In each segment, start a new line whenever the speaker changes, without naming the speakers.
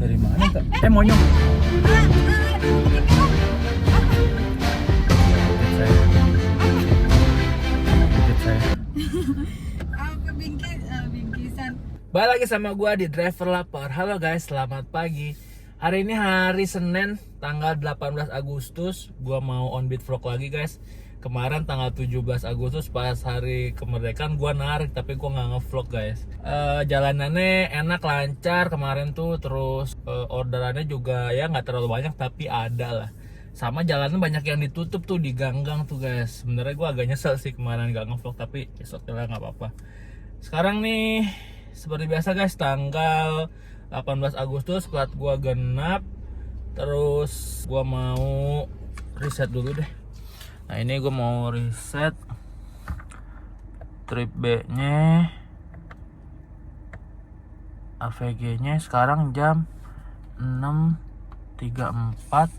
Dari mana kak? Monyong.
Apa bingkisan?
Balik lagi sama gua di Driver Lapar. Halo guys, selamat pagi. Hari ini hari Senin, tanggal 18 Agustus. Gua mau on beat vlog lagi guys. Kemarin tanggal 17 Agustus pas hari kemerdekaan gua narik, tapi gua nggak ngevlog guys. Jalanannya enak, lancar kemarin tuh. Terus orderannya juga ya nggak terlalu banyak tapi ada lah. Sama jalannya banyak yang ditutup tuh di gang-gang tuh guys. Sebenarnya gua agak nyesel sih kemarin nggak ngevlog, tapi esok lah nggak apa-apa. Sekarang nih seperti biasa guys, tanggal 18 Agustus plat gua genap. Terus gua mau reset dulu deh. Nah ini gue mau reset trip B nya, AVG nya sekarang jam 6.34.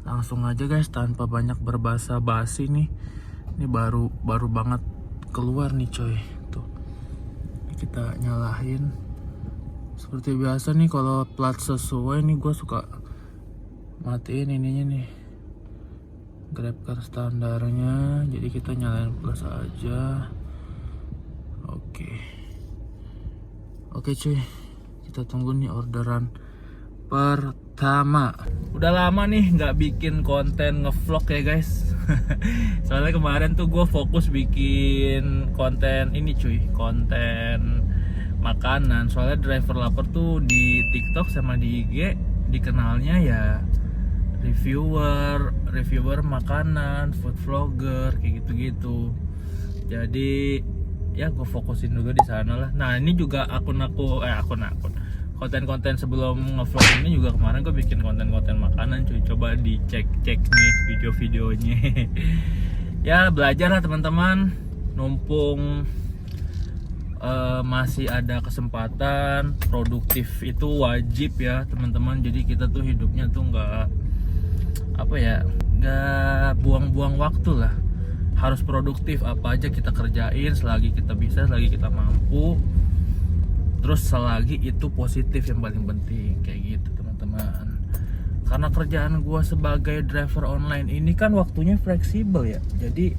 Langsung aja guys tanpa banyak berbasa-basi nih. Ini baru banget keluar nih coy. Tuh kita nyalain. Seperti biasa nih kalau plat sesuai nih gue suka matiin ininya nih, GrabCar standarnya. Jadi kita nyalain plus aja. Oke cuy, kita tunggu nih orderan pertama. Udah lama nih nggak bikin konten ngevlog ya guys. Soalnya kemarin tuh gue fokus bikin konten ini cuy, konten makanan. Soalnya Driver Lapar tuh di TikTok sama di IG dikenalnya ya reviewer makanan, food vlogger kayak gitu-gitu. Jadi ya gue fokusin dulu di sana lah. Nah ini juga akun konten-konten sebelum ngevlog ini juga kemarin gue bikin konten-konten makanan cuy. Coba dicek nih video-videonya. Ya belajar lah teman-teman. Numpung masih ada kesempatan, produktif itu wajib ya teman-teman. Jadi kita tuh hidupnya tuh nggak buang-buang waktu lah. Harus produktif, apa aja kita kerjain selagi kita bisa, selagi kita mampu. Terus selagi itu positif yang paling penting, kayak gitu teman-teman. Karena kerjaan gua sebagai driver online ini kan waktunya fleksibel ya. Jadi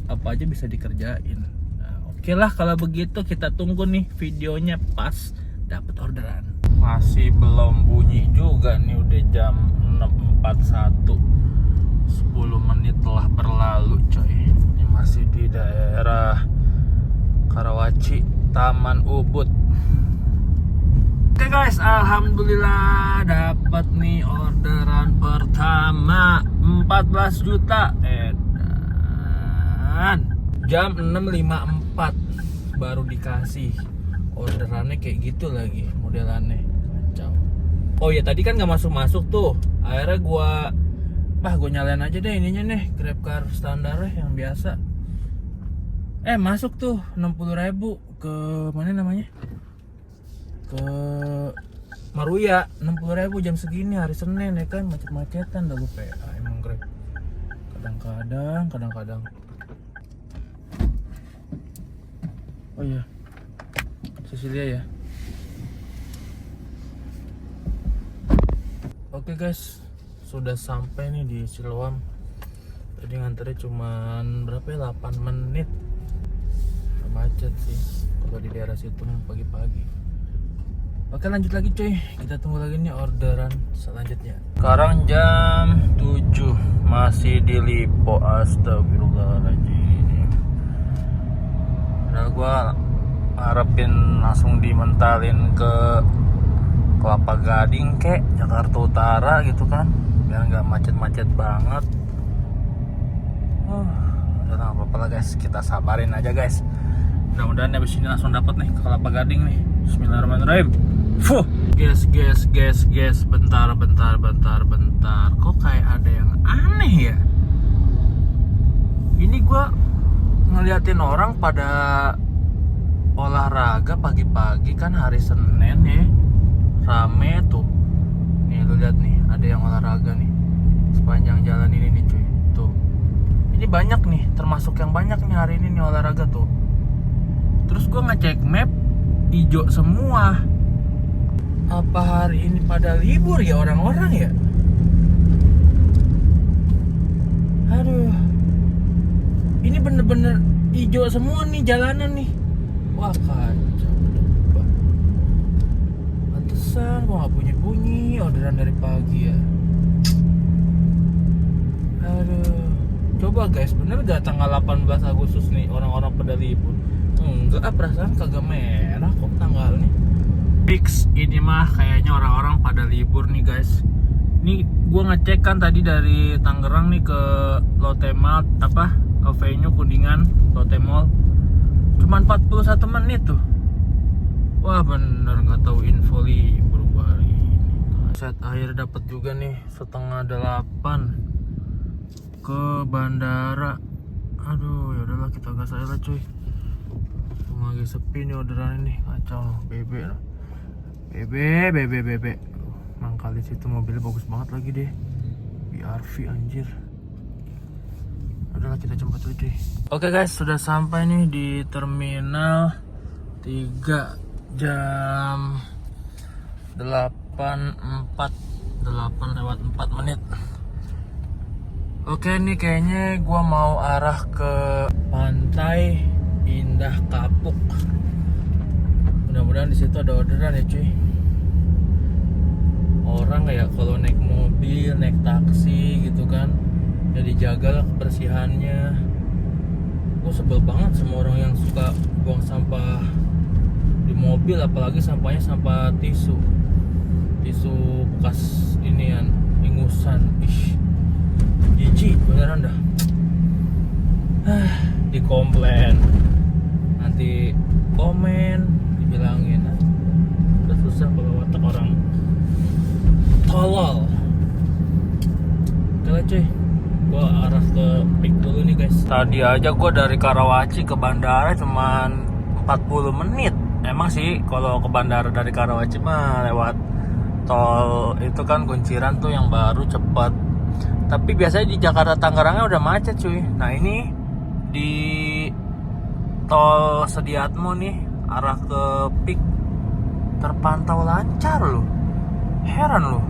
apa aja bisa dikerjain. Nah, oke lah kalau begitu kita tunggu nih videonya pas dapat orderan. Masih belum bunyi juga nih, udah jam 6.41. 10 menit telah berlalu coy. Ini masih di daerah Karawaci, Taman Ubud. Oke guys, alhamdulillah dapat nih orderan pertama 14 juta. Dan jam 6.54 baru dikasih. Orderannya kayak gitu lagi modelannya. Kacau. Oh ya tadi kan nggak masuk tuh. Akhirnya gue nyalain aja deh ininya nih, GrabCar standarnya yang biasa. Masuk tuh 60.000 ke mana namanya? Ke Maruya. 60.000 jam segini hari Senin ya kan, macet-macetan dah gue PA emang Grab. Kadang-kadang. Oh iya. Cecilia ya. Oke guys, sudah sampai nih di Siloam. Tadi nganternya cuman berapa ya, 8 menit. Macet sih kalau di daerah situ pagi-pagi. Oke lanjut lagi cuy, kita tunggu lagi nih orderan selanjutnya. Sekarang jam 7 masih di Lipo. Astagfirullahaladzim. Nah gua harapin langsung dimentalin ke Kelapa Gading kek, Jakarta Utara gitu kan, biar nggak macet-macet banget. Udah nggak apa-apa lah guys, kita sabarin aja guys. Mudah-mudahan habis ini langsung dapat nih ke Kelapa Gading nih. Bismillahirrahmanirrahim. Guys, bentar. Kok kayak ada yang aneh ya? Ini gua ngeliatin orang pada olahraga pagi-pagi kan hari Senin ya. Rame tuh. Nih lu lihat nih, ada yang olahraga nih sepanjang jalan ini nih cuy. Tuh. Ini banyak nih, termasuk yang banyak nih hari ini nih olahraga tuh. Terus gue ngecek map, hijau semua. Apa hari ini pada libur ya orang-orang ya? Aduh. Ini bener-bener hijau semua nih jalanan nih. Wah kacau. Pantesan gua nggak bunyi-bunyi orderan dari pagi ya. Aduh. Coba guys, bener gak tanggal 18 Agustus nih orang-orang pada libur? Enggak, perasaan kagak merah kok tanggalnya. Fix ini mah kayaknya orang-orang pada libur nih guys. Nih gua ngecek kan tadi dari Tangerang nih ke Lotte Mall ke venue Kuningan Lotte Mall. Cuman 41 menit tuh. Wah bener nggak tahu info libur gua hari ini. Set akhirnya dapat juga nih 7:30 ke bandara. Aduh ya udahlah kita gas aja lah cuy. Lagi sepi nih orderan ini kacau. BB. Mangkali situ mobilnya bagus banget lagi deh. BRV anjir. Udahlah kita jemput dulu cuy. Oke guys, sudah sampai nih di terminal 3 jam 8:04 Oke nih kayaknya gua mau arah ke Pantai Indah Kapuk. Mudah-mudahan di situ ada orderan ya cuy. Orang ya kalau naik mobil, naik taksi gitu kan, ya dijaga lah kebersihannya. Gue sebel banget sama orang yang suka buang sampah di mobil, apalagi sampahnya sampah tisu bekas inian, ingusan. Jijik beneran dah. Dikomplain, nanti komen, dibilangin. Udah susah kalau watak orang tolol. Oke cuy, gue arah ke Pik dulu nih guys. Tadi aja gue dari Karawaci ke bandara cuman 40 menit. Emang sih kalau ke bandara dari Karawaci mah lewat tol itu kan Kunciran tuh yang baru cepet. Tapi biasanya di Jakarta Tangerangnya udah macet cuy. Nah ini di tol Sediatmo nih arah ke Pik terpantau lancar loh. Heran loh.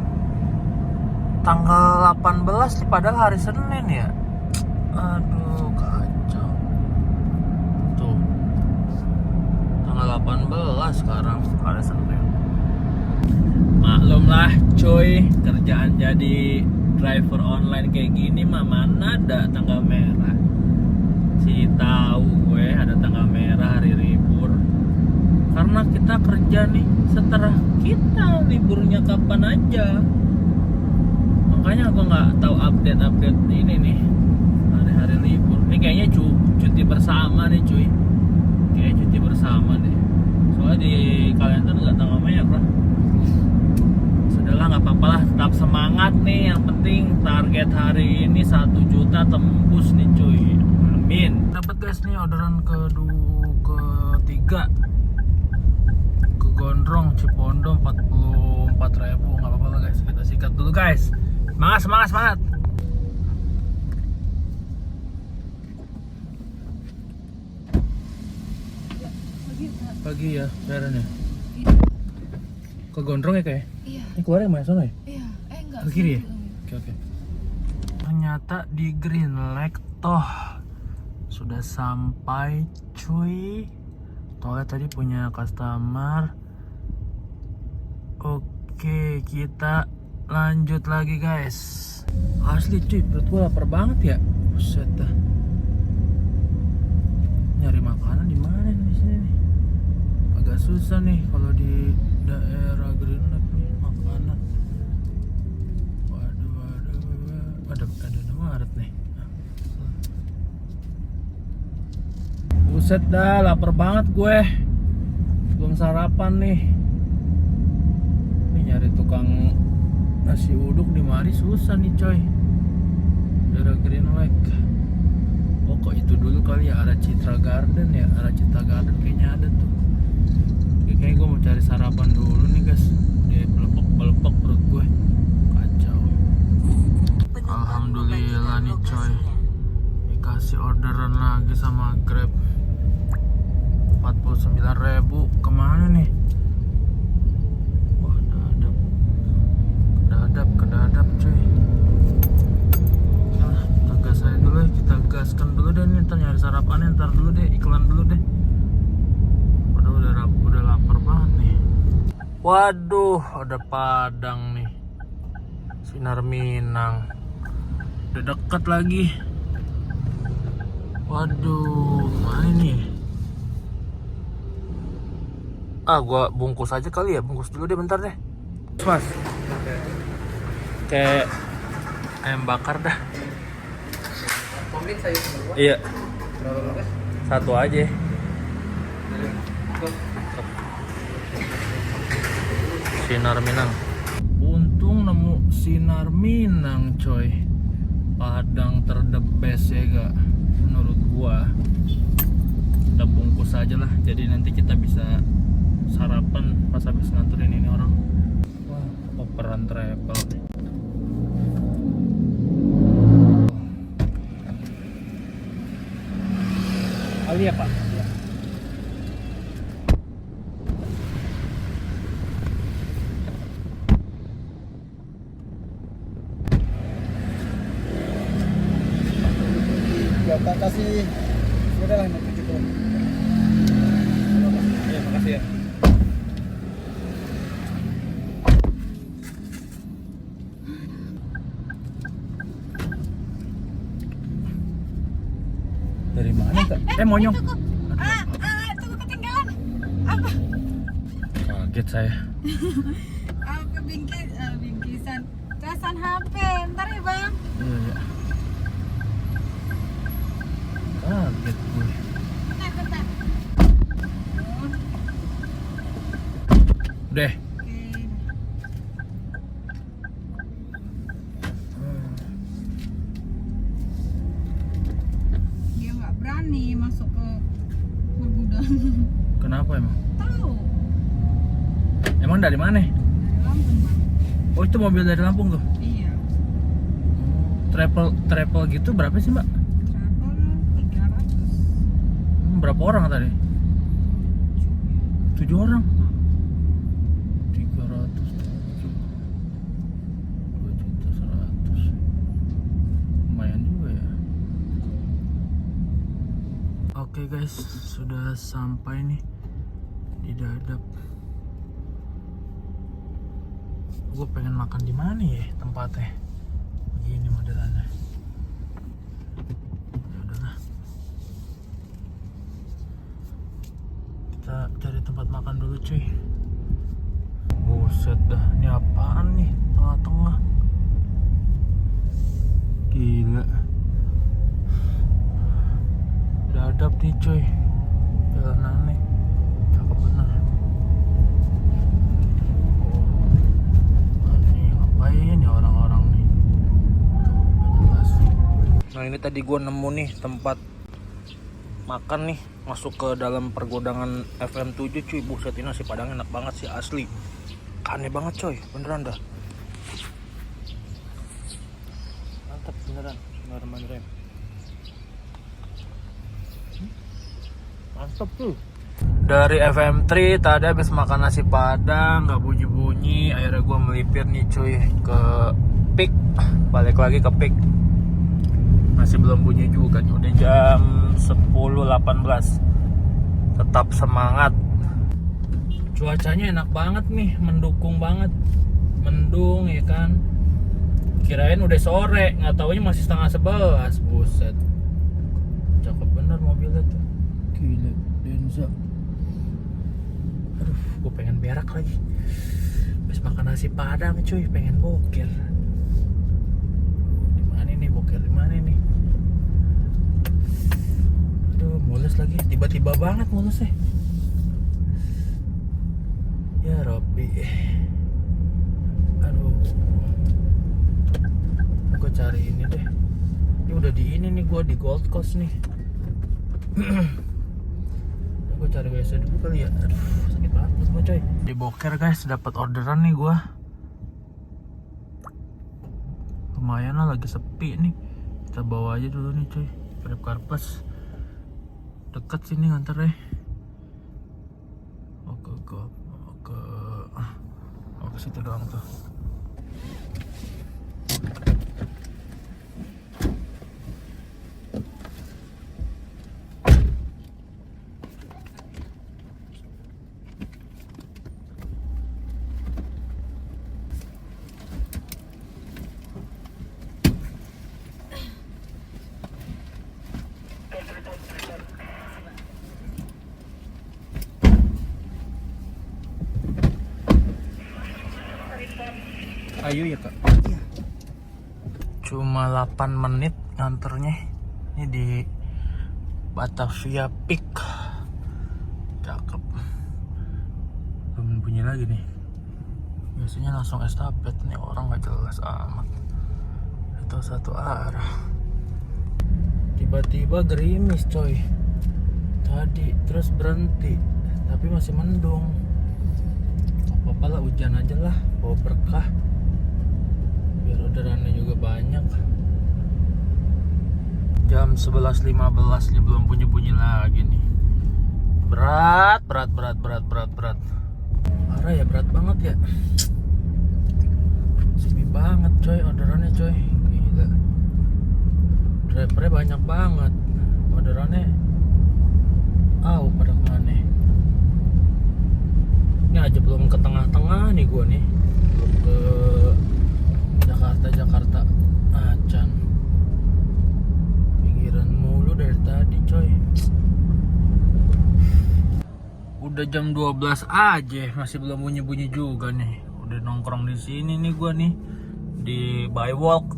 Tanggal 18 nih padahal hari Senin ya. Aduh kacau. Tuh tanggal 18 sekarang hari Senin. Maklum lah cuy, kerjaan jadi driver online kayak gini mah mana ada tanggal merah. Si tahu gue ada tanggal merah hari libur. Karena kita kerja nih setelah kita liburnya kapan aja. Makanya gue nggak tahu update ini nih hari-hari libur. Ini kayaknya cuti bersama nih cuy. Kayak cuti bersama deh. Soalnya di kalender nggak tanggal merah. Sudahlah nggak apa-apa lah. Tetap semangat nih. Yang penting target hari ini 1 juta tembus nih cuy. Amin. Dapat guys nih orderan ketiga. Ke Gondrong Cipondo 44.000. Nggak apa-apa lah guys. Kita sikat dulu guys. Semangat. Pagi ya, jalan ya. Ke Gondrong ya kayak?
Iya.
Ini keluar yang mana sono ya?
Iya. Enggak.
Ke kiri ya? Oke. Ternyata di Green Lake toh sudah sampai cuy. Toilet tadi punya customer. Oke, kita lanjut lagi guys. Asli cuy, perut gue lapar banget ya. Buset dah. Nyari makanan di mana nih di sini nih? Agak susah nih kalau di daerah Green Lake nih makanan. Waduh. Ada Maret nih. Buset dah, lapar banget gue. Belum sarapan nih. Nih nyari tukang nasi uduk di mari susah nih coy. Daerah Green Lake. Oh kok itu dulu kali ya, arah Citra Garden ya. Arah Citra Garden kayaknya ada tuh. Kayaknya gue mau cari sarapan dulu nih guys. Dia belepek perut gue. Kacau. Alhamdulillah nih coy. Dikasih orderan lagi sama Grab. 49.000. Kemana nih? Wah sarapannya ntar dulu deh, iklan dulu deh. Udah lapar banget nih. Waduh, ada Padang nih. Sinar Minang. Udah deket lagi. Waduh, mana nih? Gua bungkus aja kali ya, bungkus dulu deh bentar deh. Mas. Kayak ayam bakar dah.
Komplit sayur semua.
Iya,
Berapa bungkus?
satu aja. Sinar Minang. Untung nemu Sinar Minang, coy. Padang terdebes ya gak? Menurut gua. Kita bungkus aja lah. Jadi nanti kita bisa sarapan pas habis nganterin ini orang. Wah, operan travel nih. Ali ya Pak? Ya.
Ya, tak kasih. Udah lah, nanti cukup. Ya, makasih ya.
Dari mana Kak? Monyong.
Tunggu ketinggalan. Apa?
Kaget saya.
Apa bingkisan? Casan HP. Ntar ya bang.
Iya. Kaget gue.
Bentar.
Deh.
Dia nggak berani masuk ke gudang.
Kenapa emang?
Tahu.
Emang dari mana?
Dari Lampung bang.
Oh, itu mobil dari Lampung tuh.
Iya.
Travel gitu berapa sih, Mbak?
Travel 300.
Berapa orang tadi? 7 orang. 300. 2.100.000. Lumayan juga ya. Oke guys, sudah sampai nih di Dadap. Gue pengen makan di mana ya tempatnya? Begini modelannya. Ya udahlah. Kita cari tempat makan dulu cuy. Buset dah, ini apaan nih tengah-tengah? Gila. Dadap nih cuy. Jalanannya cakep bener. Ini ngapain ya orang-orang nih? Tuh, gak jelas. Nah ini tadi gue nemu nih tempat makan nih, masuk ke dalam pergodangan FM7 cuy. Buset, ini nasi padang enak banget sih asli. Aneh banget coy, beneran dah. Mantap beneran, beneran. Mantap tuh. Dari FM3 tadi habis makan nasi padang, nggak bunyi-bunyi. Akhirnya gue melipir nih cuy ke Pik. Balik lagi ke Pik. Masih belum bunyi juga nih. Udah jam 10.18. Tetap semangat. Cuacanya enak banget nih, mendukung banget. Mendung ya kan. Kirain udah sore, nggak taunya masih setengah 11. Buset. Cakep bener mobilnya tuh. Gila, Denza. Aduh, gue pengen berak lagi. Habis makan nasi padang cuy, pengen boker. Dimana nih boker, dimana nih? Aduh, mules lagi, tiba-tiba banget mulesnya. Ya Robby. Aduh. Gue cari ini deh. Ini udah di ini nih, gue di Gold Coast nih. Gue cari WC dulu kali ya. Aduh, sakit banget gue coy. Di boker guys, dapat orderan nih gue. Lumayan lah, lagi sepi nih. Kita bawa aja dulu nih coy. Grab Karpes. Deket sini nganternya. Ke situ doang tuh. Ayo ya kak.
Iya.
Cuma 8 menit nganternya. Ini di Batavia Peak. Cakep. Belum bunyi lagi nih. Biasanya langsung estafet nih, orang nggak jelas amat. Itu satu arah. Tiba-tiba gerimis coy. Tadi terus berhenti, tapi masih mendung. Apa-apa lah, hujan aja lah, bawa berkah. Biar orderannya juga banyak. Jam 11.15 nih, belum bunyi-bunyi lagi nih. Berat. Parah ya, berat banget ya. Sepi banget coy, orderannya coy. Gila. Drivernya banyak banget. Orderannya pada kemana? Ini aja belum ke tengah-tengah nih gua nih. Belum ke Jakarta Acan. Pinggiran mulu dari tadi coy. Udah jam 12 aja, masih belum bunyi-bunyi juga nih. Udah nongkrong di sini nih gua nih, di Bywalk.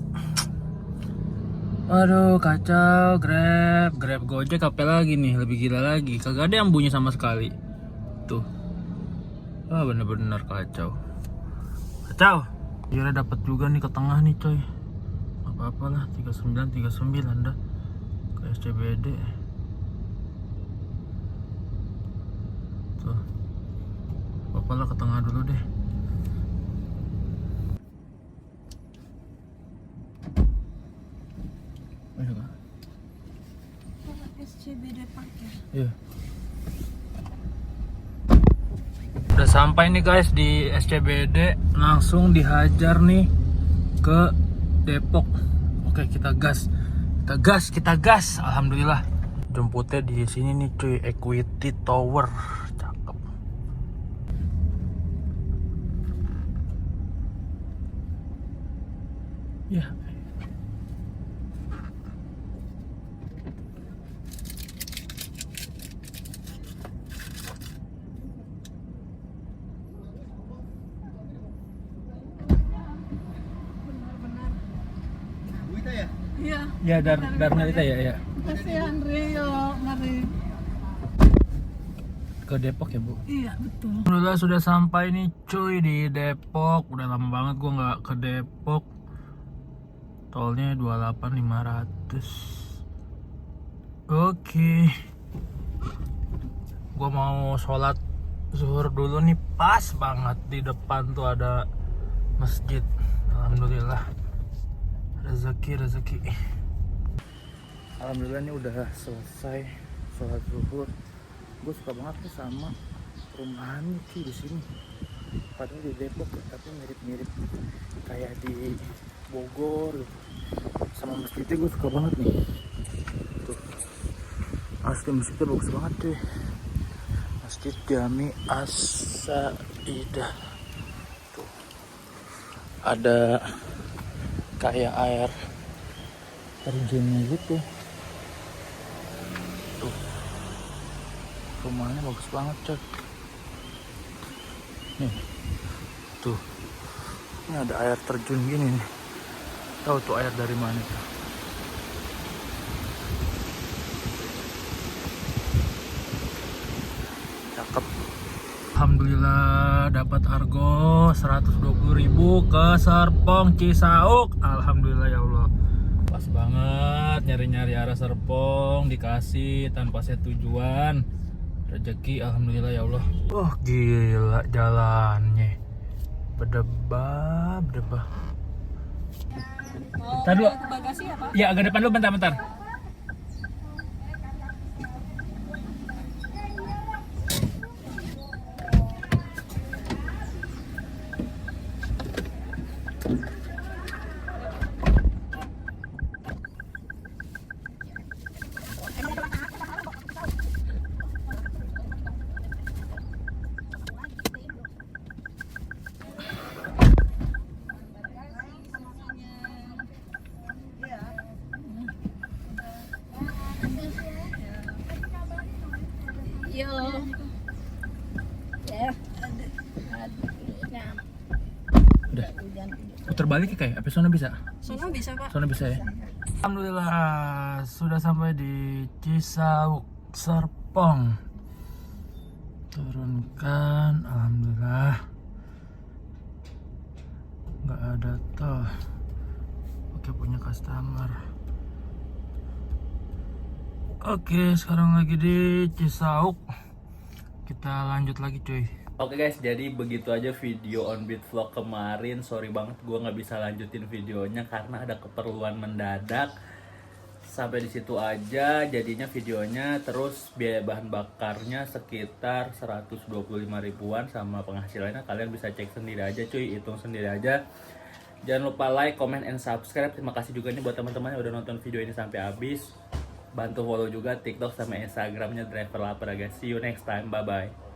Aduh kacau, Grab Gojek apa lagi nih, lebih gila lagi. Kagak ada yang bunyi sama sekali. Tuh. Bener-bener kacau. Kira dapat juga nih ke tengah nih coy. Apa-apa lah, 39 dah. Ke SCBD. Tuh. Apa-apa lah, ke tengah dulu deh. Ayo kak.
SCBD Park ya.
Iya. Udah sampai nih guys di SCBD, langsung dihajar nih ke Depok. Oke, kita gas. Alhamdulillah. Jemputnya di sini nih cuy, Equity Tower. Cakep. Ya.
Wita ya?
Iya.
Ya, Darnalita ya.
Kasihan Rio, mari.
Ke Depok ya, Bu?
Iya, betul.
Alhamdulillah sudah sampai nih cuy di Depok. Udah lama banget gua nggak ke Depok. Tolnya 28.500. Oke. Gua mau sholat zuhur dulu nih, pas banget di depan tuh ada masjid. Alhamdulillah. Rezeki. Alhamdulillah ini udah selesai sholat zuhur. Gue suka banget tuh sama perumahannya sih di sini. Padahal di Depok tapi mirip-mirip kayak di Bogor gitu. Sama masjidnya gue suka banget nih. Tuh. Asli masjidnya bagus banget cuy. Masjid Jami As-Saidah. Tuh. Ada kayak air terjunnya gitu. Tuh. Rumahnya bagus banget coy. Nih. Tuh. Ini ada air terjun gini nih. Tahu tuh air dari mana tuh. Cakep. Alhamdulillah dapat argo 120.000 ke Serpong Cisauk. Alhamdulillah ya Allah. Pas banget nyari-nyari arah Serpong, dikasih tanpa saya tujuan. Rezeki alhamdulillah ya Allah. Wah gila jalannya. Berdebah. Bentar dulu.
Ke bagasi apa?
Ya agak depan dulu, bentar. Putar balik ya kayak, apa sono bisa?
Sono bisa Pak.
Sono bisa ya. Alhamdulillah sudah sampai di Cisauk Serpong. Turunkan, alhamdulillah. Nggak ada toh. Oke, punya customer. Oke, sekarang lagi di Cisauk. Kita lanjut lagi cuy. Oke guys, jadi begitu aja video on beat vlog kemarin. Sorry banget gue nggak bisa lanjutin videonya karena ada keperluan mendadak. Sampai di situ aja jadinya videonya. Terus biaya bahan bakarnya sekitar 125 ribuan sama penghasilannya kalian bisa cek sendiri aja cuy, hitung sendiri aja. Jangan lupa like, comment, and subscribe. Terima kasih juga nih buat teman-teman yang udah nonton video ini sampai habis. Bantu follow juga TikTok sama Instagramnya Driver Lapar guys. See you next time, bye bye.